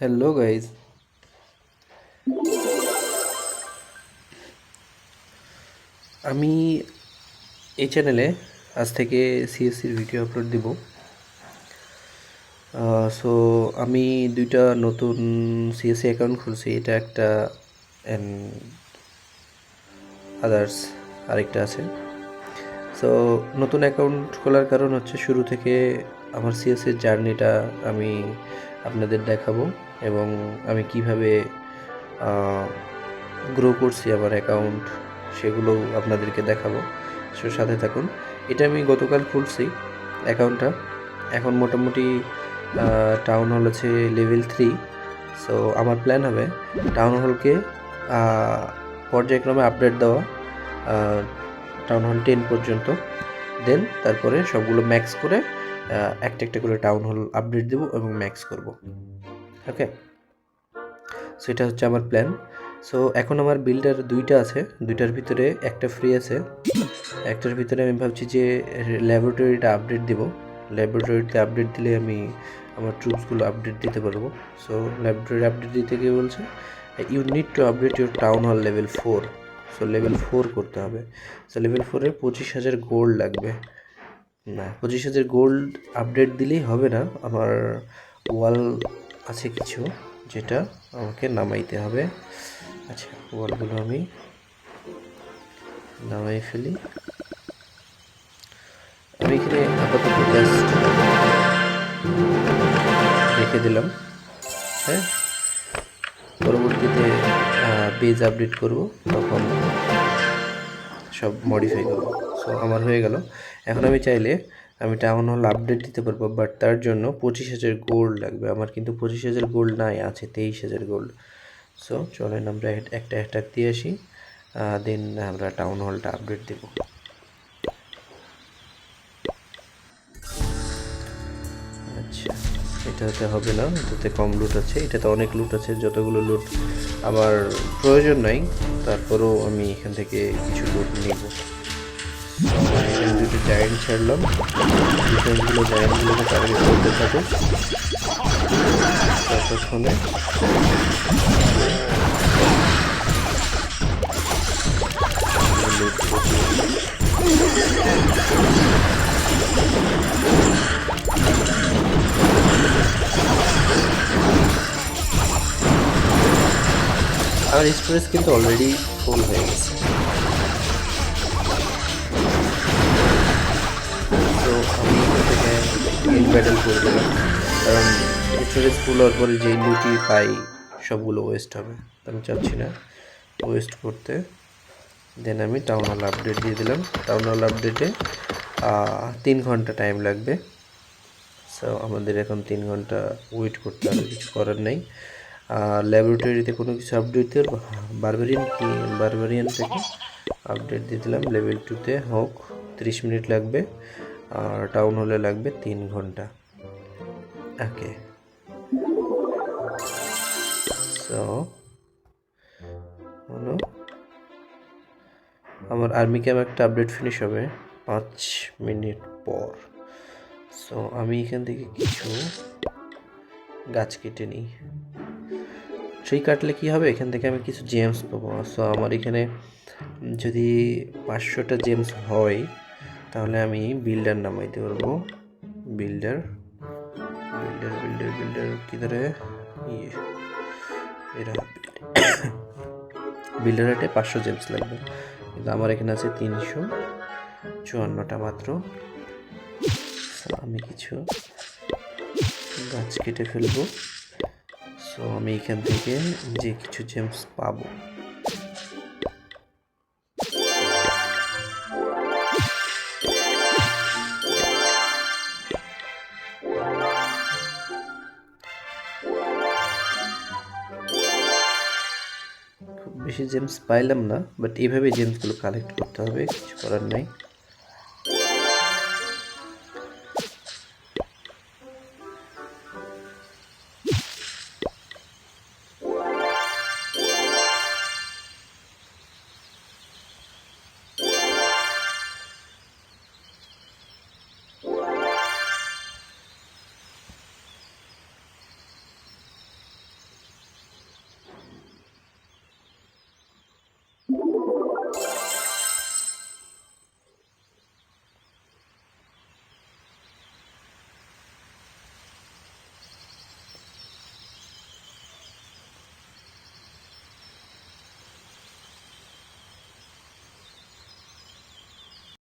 Hello guys, আমি এই চ্যানেলে আজ থেকে সিএসসির ভিডিও আপলোড দিব। সো আমি দুইটা নতুন সিএসসি অ্যাকাউন্ট খুলছি। এটা একটা অ্যান্ড আদার্স আরেকটা আছে। সো নতুন অ্যাকাউন্ট খোলার কারণ হচ্ছে শুরু থেকে আমার সিএসসির জার্নিটা আমি আপনাদের দেখাবো এবং আমি কিভাবে গ্রো করছি আমার অ্যাকাউন্ট সেগুলো আপনাদেরকে দেখাবো। সো সাথে থাকুন। এটা আমি গতকাল খুলছি অ্যাকাউন্টটা। এখন মোটামুটি টাউন হল আছে লেভেল 3। সো আমার প্ল্যান হবে টাউন হলকে পর্যায়ক্রমে আপডেট দেওয়া টাউন হল 10 পর্যন্ত। দেন তারপরে সবগুলো ম্যাক্স করে একটা একটা করে টাউন হল আপডেট দেবো এবং ম্যাক্স করব। ওকে, সো এটা হচ্ছে আমার প্ল্যান। সো এখন আমার বিল্ডার দুইটা আছে, দুইটার ভিতরে একটা ফ্রি আছে। একটার ভিতরে আমি ভাবছি যে ল্যাবরেটরিটা আপডেট দিব। ল্যাবরেটরিতে আপডেট দিলে আমি আমার ট্রুপসগুলো আপডেট দিতে পারবো। সো ল্যাবরেটরি আপডেট দিতে গিয়ে বলছে you need to update your town hall level 4। So level 4 করতে হবে। সো লেভেল 4-এ 25,000 গোল্ড লাগবে। না, 25,000 গোল্ড আপডেট দিলেই হবে না, আমার ওয়াল আছে কিছু যেটা আমাকে নামাইতে হবে। আচ্ছা, ওয়ালগুলো আমি নামাই ফেলি। আমি এখানে আপাতত জাস্ট রেখে দিলাম। হ্যাঁ, পরবর্তীতে পেজ আপডেট করব, তখন সব মডিফাই করব। সো আমার হয়ে গেল। এখন আমি চাইলে আমি টাউন হল আপডেট দিতে পারবো, বাট তার জন্য 25,000 গোল্ড লাগবে। আমার কিন্তু 25,000 গোল্ড নাই, আছে 23,000 গোল্ড। সো চলেন আমরা একটা অ্যাটাক দিয়ে আসি, দেন আমরা টাউন হলটা আপডেট দেব। আচ্ছা, এটাতে হবে না, এটাতে কম লুট আছে। এটাতে অনেক লুট আছে, যতগুলো লুট আমার প্রয়োজন নাই, তারপরেও আমি এখান থেকে কিছু লুট নেব। এখানে দুটো জায়েন্ট ছাড়লাম, ডিফেন্সগুলো জায়েন্টগুলোকে টার্গেট করতে থাকে ততক্ষণে। আমার স্টোরেজ কিন্তু অলরেডি ফুল হয়ে গেছে। তো আমি এখান থেকে ইন ব্যাটেল করে দিলাম, কারণ স্টোরেজ ফুল হওয়ার পরে যেই লুটি পাই সবগুলো ওয়েস্ট হবে, আমি চাচ্ছি না ওয়েস্ট করতে। দেন আমি টাউন হল আপডেট দিয়ে দিলাম। টাউন হল আপডেটে 3 ঘন্টা টাইম লাগবে। সো আমাদের এখন 3 ঘন্টা ওয়েট করতে হবে, কিছু করার নেই। ল্যাবরেটরিতে কোনো কিছু আপডেট দিয়ে বারবারিয়ান থেকে আপডেট দিয়ে দিলাম। লেভেল 2-তে হোক 30 মিনিট লাগবে, আর টাউন হলে লাগবে 3 ঘন্টা। ওকে, সো হলো আমার আর্মি ক্যাম্প একটা আপডেট ফিনিশ হবে 5 মিনিট পর। সো আমি এখান থেকে কিছু গাছ কেটে নিই। সেই কাটলে কি হবে, এখান থেকে আমি কিছু জেমস পাবো। সো আমার এখানে যদি 500টা জেমস হয়, তাহলে আমি বিল্ডার নামাইতে পারবো। বিল্ডার বিল্ডার বিল্ডার বিল্ডার কিধারে এরা বিল্ডার হাটে 500 জেমস লাগবে, কিন্তু আমার এখানে আছে 354টা মাত্র। আমি কিছু গাছ কেটে ফেলবো। সো আমি এখান থেকে যে কিছু জেমস পাবো, খুব বেশি জেমস পাইলাম না, বাট এইভাবে জেমসগুলো কালেক্ট করতে হবে, কিছু করার নাই।